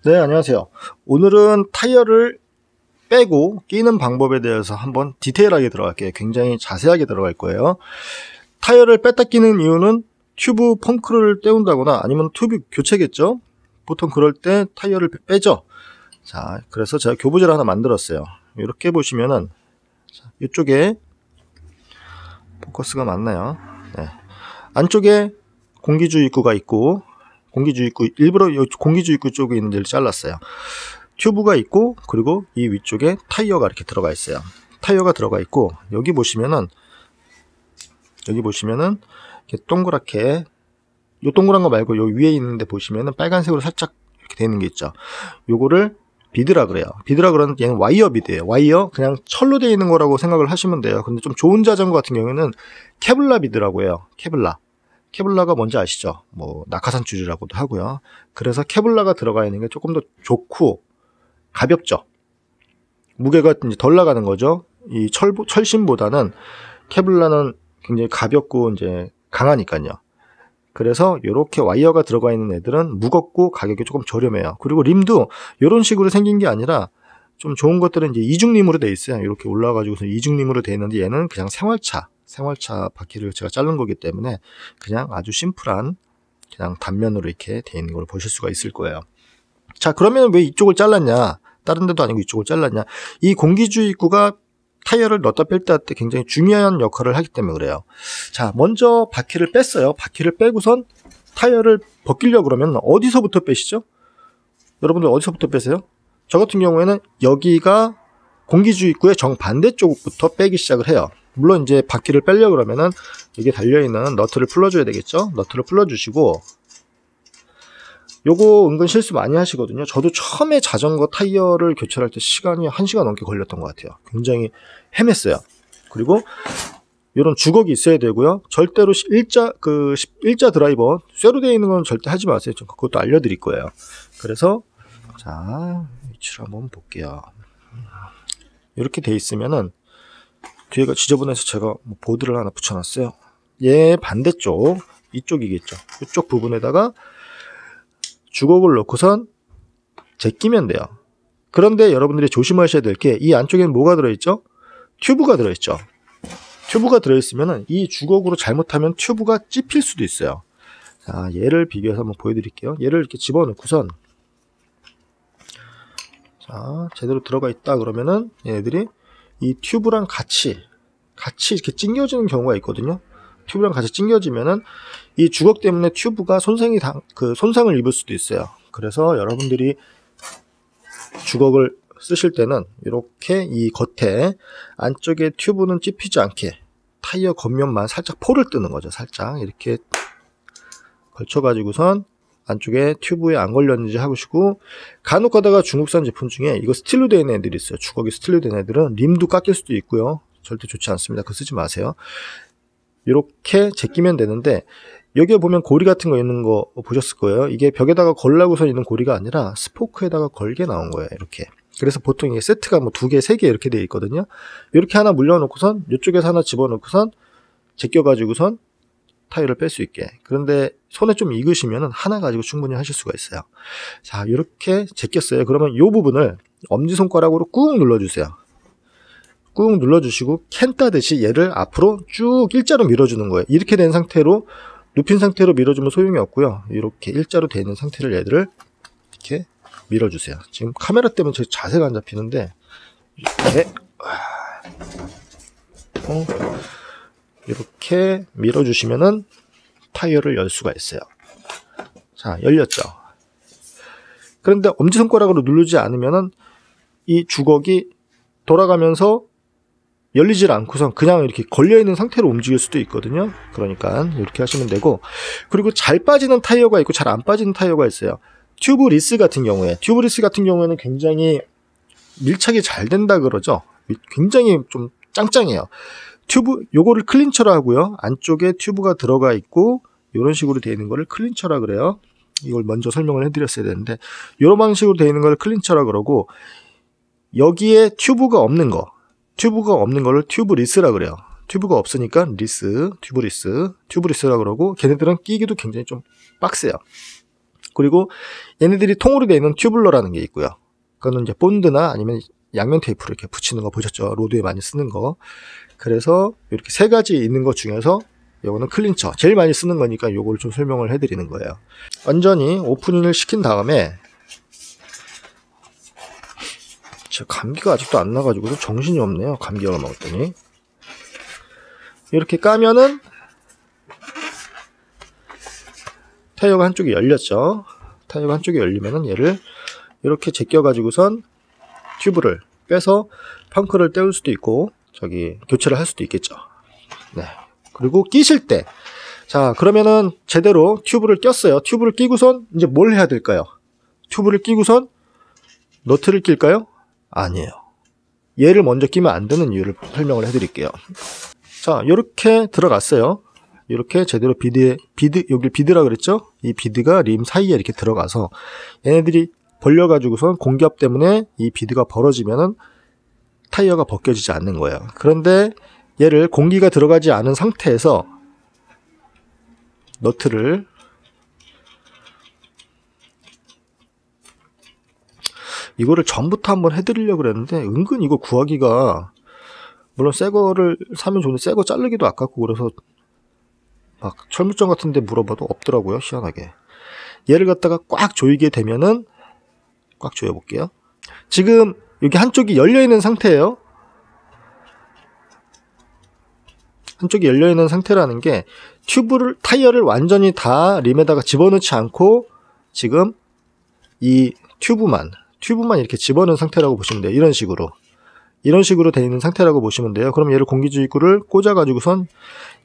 네, 안녕하세요. 오늘은 타이어를 빼고 끼는 방법에 대해서 한번 디테일하게 들어갈게요. 굉장히 자세하게 들어갈 거예요. 타이어를 뺐다 끼는 이유는 튜브 펑크를 때운다거나 아니면 튜브 교체겠죠. 보통 그럴 때 타이어를 빼죠. 자, 그래서 제가 교부제를 하나 만들었어요. 이렇게 보시면은 이쪽에 포커스가 맞나요? 네. 안쪽에 공기주입구가 있고, 공기주입구 일부러 공기주입구 쪽에 있는 데를 잘랐어요. 튜브가 있고, 그리고 이 위쪽에 타이어가 이렇게 들어가 있어요. 타이어가 들어가 있고, 여기 보시면은 이렇게 동그랗게, 요 동그란 거 말고 요 위에 있는데 보시면은 빨간색으로 살짝 이렇게 되어 있는 게 있죠. 요거를 비드라 그래요. 비드라 그러는 얘는 와이어 비드예요. 와이어 그냥 철로 되어 있는 거라고 생각을 하시면 돼요. 근데 좀 좋은 자전거 같은 경우에는 케블라 비드라고 해요. 케블라가 뭔지 아시죠? 뭐 낙하산 줄이라고도 하고요. 그래서 케블라가 들어가 있는 게 조금 더 좋고 가볍죠. 무게가 이제 덜 나가는 거죠. 이 철심보다는 케블라는 굉장히 가볍고 이제 강하니까요. 그래서 이렇게 와이어가 들어가 있는 애들은 무겁고 가격이 조금 저렴해요. 그리고 림도 이런 식으로 생긴 게 아니라 좀 좋은 것들은 이제 이중림으로 되어 있어요. 이렇게 올라와가지고서 이중림으로 되어 있는데 얘는 그냥 생활차 바퀴를 제가 자른 거기 때문에 그냥 아주 심플한 그냥 단면으로 이렇게 되어 있는 걸 보실 수가 있을 거예요. 자, 그러면 왜 이쪽을 잘랐냐? 다른 데도 아니고 이쪽을 잘랐냐? 이 공기주입구가 타이어를 넣었다 뺄 때 굉장히 중요한 역할을 하기 때문에 그래요. 자, 먼저 바퀴를 뺐어요. 바퀴를 빼고선 타이어를 벗기려고 그러면 어디서부터 빼시죠? 여러분들 어디서부터 빼세요? 저 같은 경우에는 여기가 공기주입구의 정반대쪽부터 빼기 시작을 해요. 물론 이제 바퀴를 빼려고 그러면은 여기에 달려있는 너트를 풀어줘야 되겠죠? 너트를 풀어주시고, 요거 은근 실수 많이 하시거든요. 저도 처음에 자전거 타이어를 교체할 때 시간이 1시간 넘게 걸렸던 것 같아요. 굉장히 헤맸어요. 그리고 이런 주걱이 있어야 되고요. 절대로 일자 드라이버 쇠로 되어 있는 건 절대 하지 마세요. 그것도 알려드릴 거예요. 그래서 자, 위치를 한번 볼게요. 이렇게 돼 있으면은 뒤에가 지저분해서 제가 보드를 하나 붙여놨어요. 얘 반대쪽 이쪽이겠죠. 이쪽 부분에다가 주걱을 넣고선 제끼면 돼요. 그런데 여러분들이 조심하셔야 될 게 이 안쪽에는 뭐가 들어있죠? 튜브가 들어있죠. 튜브가 들어있으면 이 주걱으로 잘못하면 튜브가 찝힐 수도 있어요. 자, 얘를 비교해서 한번 보여드릴게요. 얘를 이렇게 집어넣고선 자, 제대로 들어가 있다 그러면은 얘네들이 이 튜브랑 같이 이렇게 찡겨지는 경우가 있거든요. 튜브랑 같이 찡겨지면은 이 주걱 때문에 튜브가 손상을 입을 수도 있어요. 그래서 여러분들이 주걱을 쓰실 때는 이렇게 이 겉에 안쪽에 튜브는 찝히지 않게 타이어 겉면만 살짝 포를 뜨는 거죠. 살짝 이렇게 걸쳐가지고선 안쪽에 튜브에 안 걸렸는지 하시고, 간혹 가다가 중국산 제품 중에 이거 스틸로 된 애들이 있어요. 주걱이 스틸로 된 애들은 림도 깎일 수도 있고요. 절대 좋지 않습니다. 그거 쓰지 마세요. 이렇게 제끼면 되는데, 여기에 보면 고리 같은 거 있는 거 보셨을 거예요. 이게 벽에다가 걸라고서 있는 고리가 아니라 스포크에다가 걸게 나온 거예요. 이렇게. 그래서 보통 이게 세트가 뭐 2개, 3개 이렇게 되어 있거든요. 이렇게 하나 물려놓고선 이쪽에서 하나 집어넣고선 제껴가지고선 타이어를 뺄 수 있게. 그런데 손에 좀 익으시면 하나 가지고 충분히 하실 수가 있어요. 자, 이렇게 제꼈어요. 그러면 이 부분을 엄지손가락으로 꾹 눌러주세요. 꾹 눌러주시고 캔 따듯이 얘를 앞으로 쭉 일자로 밀어주는 거예요. 이렇게 된 상태로, 눕힌 상태로 밀어주면 소용이 없고요. 이렇게 일자로 되어 있는 상태를 얘들을 이렇게 밀어주세요. 지금 카메라 때문에 제 자세가 안 잡히는데 이렇게 밀어주시면은 타이어를 열 수가 있어요. 자, 열렸죠. 그런데 엄지손가락으로 누르지 않으면은 이 주걱이 돌아가면서 열리질 않고선 그냥 이렇게 걸려있는 상태로 움직일 수도 있거든요. 그러니까 이렇게 하시면 되고, 그리고 잘 빠지는 타이어가 있고 잘 안 빠지는 타이어가 있어요. 튜브 리스 같은 경우에는 굉장히 밀착이 잘 된다 그러죠. 굉장히 좀 짱짱해요. 요거를 클린처라 하고요. 안쪽에 튜브가 들어가 있고 이런 식으로 되어 있는 거를 클린처라 그래요. 이걸 먼저 설명을 해드렸어야 되는데, 이런 방식으로 되어 있는 걸 클린처라 그러고, 여기에 튜브가 없는 거를 튜브 리스라 그래요. 튜브가 없으니까 튜브 리스라 그러고, 걔네들은 끼기도 굉장히 좀 빡세요. 그리고 얘네들이 통으로 되어 있는 튜블러라는 게 있고요. 그거는 이제 본드나 아니면 양면 테이프를 이렇게 붙이는 거 보셨죠? 로드에 많이 쓰는 거. 그래서 이렇게 세 가지 있는 것 중에서 요거는 클린처. 제일 많이 쓰는 거니까 요걸 좀 설명을 해드리는 거예요. 완전히 오프닝을 시킨 다음에, 제 감기가 아직도 안 나가지고 정신이 없네요. 감기가 먹었더니. 이렇게 까면은 타이어가 한쪽이 열렸죠. 타이어가 한쪽이 열리면은 얘를 이렇게 제껴가지고선 튜브를 빼서 펑크를 떼울 수도 있고, 교체를 할 수도 있겠죠. 네. 그리고 끼실 때, 자, 그러면은 제대로 튜브를 꼈어요. 튜브를 끼고선 이제 뭘 해야 될까요? 튜브를 끼고선 너트를 낄까요? 아니에요. 얘를 먼저 끼면 안 되는 이유를 설명을 해드릴게요. 자, 이렇게 들어갔어요. 이렇게 제대로 여기 비드라 그랬죠? 이 비드가 림 사이에 이렇게 들어가서 얘네들이 벌려가지고선 공기압 때문에 이 비드가 벌어지면은 타이어가 벗겨지지 않는 거예요. 그런데 얘를 공기가 들어가지 않은 상태에서 너트를 이거를 전부터 한번 해드리려고 그랬는데 은근 이거 구하기가, 물론 새 거를 사면 좋은데 새 거 자르기도 아깝고 그래서 막 철물점 같은 데 물어봐도 없더라고요. 희한하게. 얘를 갖다가 꽉 조이게 되면은, 꽉 조여볼게요. 지금 여기 한쪽이 열려있는 상태예요. 한쪽이 열려있는 상태라는 게 타이어를 완전히 다 림에다가 집어넣지 않고 지금 이 튜브만 이렇게 집어넣은 상태라고 보시면 돼요. 이런 식으로 되어 있는 상태라고 보시면 돼요. 그럼 얘를 공기주입구를 꽂아 가지고선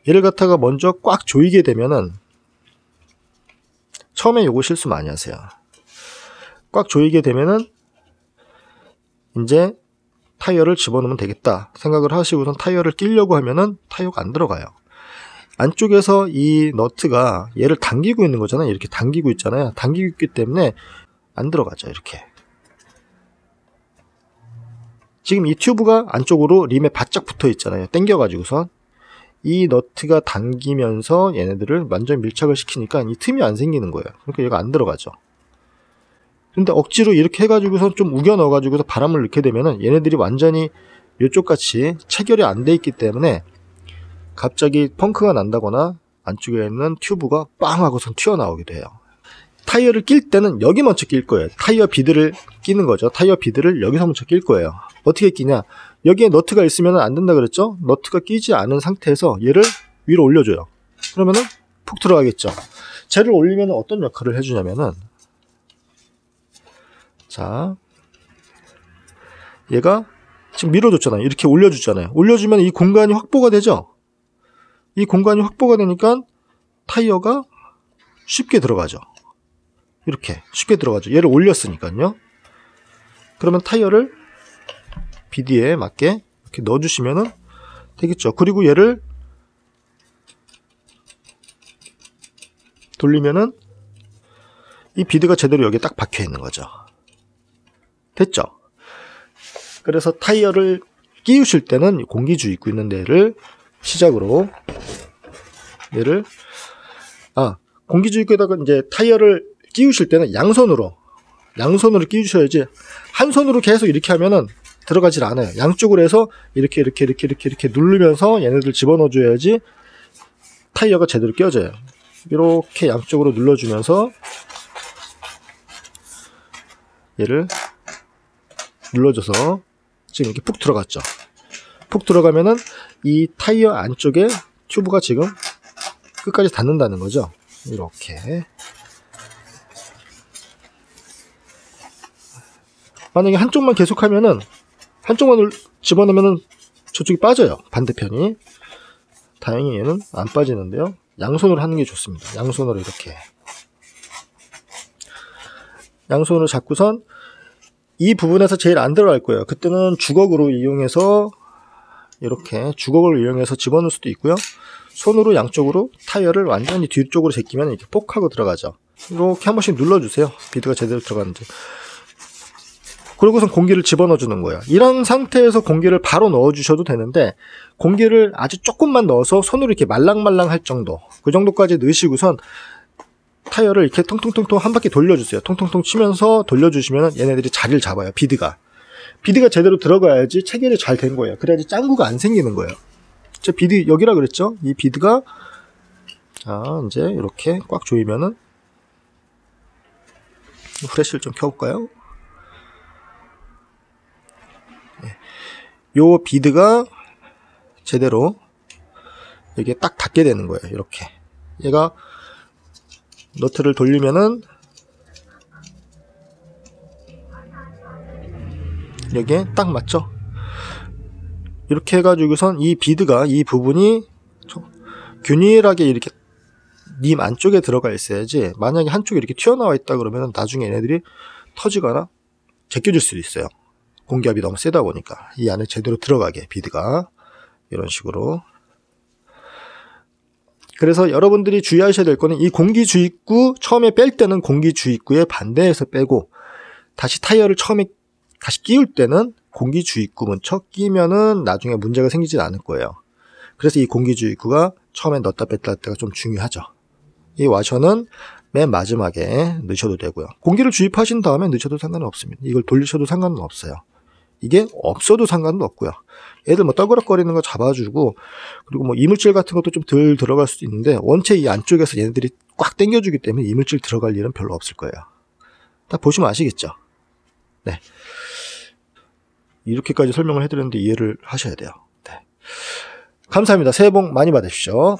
얘를 갖다가 먼저 꽉 조이게 되면은, 처음에 요거 실수 많이 하세요. 꽉 조이게 되면은 이제 타이어를 집어넣으면 되겠다 생각을 하시고선 타이어를 끼려고 하면은 타이어가 안 들어가요. 안쪽에서 이 너트가 얘를 당기고 있는 거잖아요. 이렇게 당기고 있잖아요. 당기고 있기 때문에 안 들어가죠. 이렇게. 지금 이 튜브가 안쪽으로 림에 바짝 붙어 있잖아요. 당겨가지고선 이 너트가 당기면서 얘네들을 완전 밀착을 시키니까 이 틈이 안 생기는 거예요. 그러니까 얘가 안 들어가죠. 근데 억지로 이렇게 해가지고선 좀 우겨 넣어가지고서 바람을 넣게 되면은 얘네들이 완전히 이쪽같이 체결이 안 돼 있기 때문에 갑자기 펑크가 난다거나 안쪽에 있는 튜브가 빵 하고선 튀어나오게 돼요. 타이어를 낄 때는 여기 먼저 낄 거예요. 타이어 비드를 끼는 거죠. 타이어 비드를 여기서 먼저 낄 거예요. 어떻게 끼냐? 여기에 너트가 있으면 안 된다 그랬죠? 너트가 끼지 않은 상태에서 얘를 위로 올려줘요. 그러면은 푹 들어가겠죠. 쟤를 올리면 어떤 역할을 해주냐면은, 자, 얘가 지금 밀어줬잖아요. 이렇게 올려주잖아요. 올려주면 이 공간이 확보가 되죠? 이 공간이 확보가 되니까 타이어가 쉽게 들어가죠. 이렇게 쉽게 들어가죠. 얘를 올렸으니까요. 그러면 타이어를 비드에 맞게 이렇게 넣어주시면 되겠죠. 그리고 얘를 돌리면은 이 비드가 제대로 여기에 딱 박혀 있는 거죠. 됐죠? 그래서 타이어를 끼우실 때는 공기주입구 있는 데를 시작으로 공기주입구에다가 이제 타이어를 끼우실 때는 양손으로 끼우셔야지, 한 손으로 계속 이렇게 하면은 들어가질 않아요. 양쪽으로 해서 이렇게 누르면서 얘네들 집어넣어 줘야지 타이어가 제대로 껴져요. 이렇게 양쪽으로 눌러주면서 얘를 눌러줘서 지금 이렇게 푹 들어갔죠. 푹 들어가면은 이 타이어 안쪽에 튜브가 지금 끝까지 닿는다는 거죠. 이렇게. 만약에 한쪽만 계속하면은, 한쪽만 집어넣으면은 저쪽이 빠져요. 반대편이. 다행히 얘는 안 빠지는데요. 양손으로 하는 게 좋습니다. 양손으로 이렇게. 양손으로 잡고선 이 부분에서 제일 안 들어갈 거예요. 그때는 주걱으로 이용해서 이렇게 주걱을 이용해서 집어넣을 수도 있고요. 손으로 양쪽으로 타이어를 완전히 뒤쪽으로 제끼면 이렇게 폭 하고 들어가죠. 이렇게 한 번씩 눌러주세요. 비드가 제대로 들어가는지. 그러고선 공기를 집어넣어 주는 거예요. 이런 상태에서 공기를 바로 넣어 주셔도 되는데, 공기를 아주 조금만 넣어서 손으로 이렇게 말랑말랑 할 정도, 그 정도까지 넣으시고선 타이어를 이렇게 통통통통 한 바퀴 돌려주세요. 통통통 치면서 돌려주시면 얘네들이 자리를 잡아요. 비드가 제대로 들어가야지 체결이 잘 된 거예요. 그래야지 짱구가 안 생기는 거예요. 저 비드 여기라 그랬죠? 이 비드가 자 이제 이렇게 꽉 조이면은 후레쉬를 좀 켜볼까요? 네. 요 비드가 제대로 이게 딱 닿게 되는 거예요. 이렇게 얘가 너트를 돌리면은 여기에 딱 맞죠? 이렇게 해가지고선 이 비드가 이 부분이 균일하게 이렇게 님 안쪽에 들어가 있어야지, 만약에 한쪽에 이렇게 튀어나와 있다 그러면 나중에 얘네들이 터지거나 제껴질 수도 있어요. 공기압이 너무 세다 보니까 이 안에 제대로 들어가게 비드가 이런 식으로. 그래서 여러분들이 주의하셔야 될 거는 이 공기 주입구 처음에 뺄 때는 공기 주입구에 반대해서 빼고, 다시 타이어를 처음에 다시 끼울 때는 공기 주입구 근처 끼면은 나중에 문제가 생기진 않을 거예요. 그래서 이 공기 주입구가 처음에 넣었다 뺐다 할 때가 좀 중요하죠. 이 와셔는 맨 마지막에 넣으셔도 되고요. 공기를 주입하신 다음에 넣으셔도 상관은 없습니다. 이걸 돌리셔도 상관은 없어요. 이게 없어도 상관은 없고요. 애들 뭐 떠그럭거리는 거 잡아주고, 그리고 뭐 이물질 같은 것도 좀 덜 들어갈 수도 있는데, 원체 이 안쪽에서 얘네들이 꽉 당겨주기 때문에 이물질 들어갈 일은 별로 없을 거예요. 딱 보시면 아시겠죠? 네. 이렇게까지 설명을 해드렸는데 이해를 하셔야 돼요. 네. 감사합니다. 새해 복 많이 받으십시오.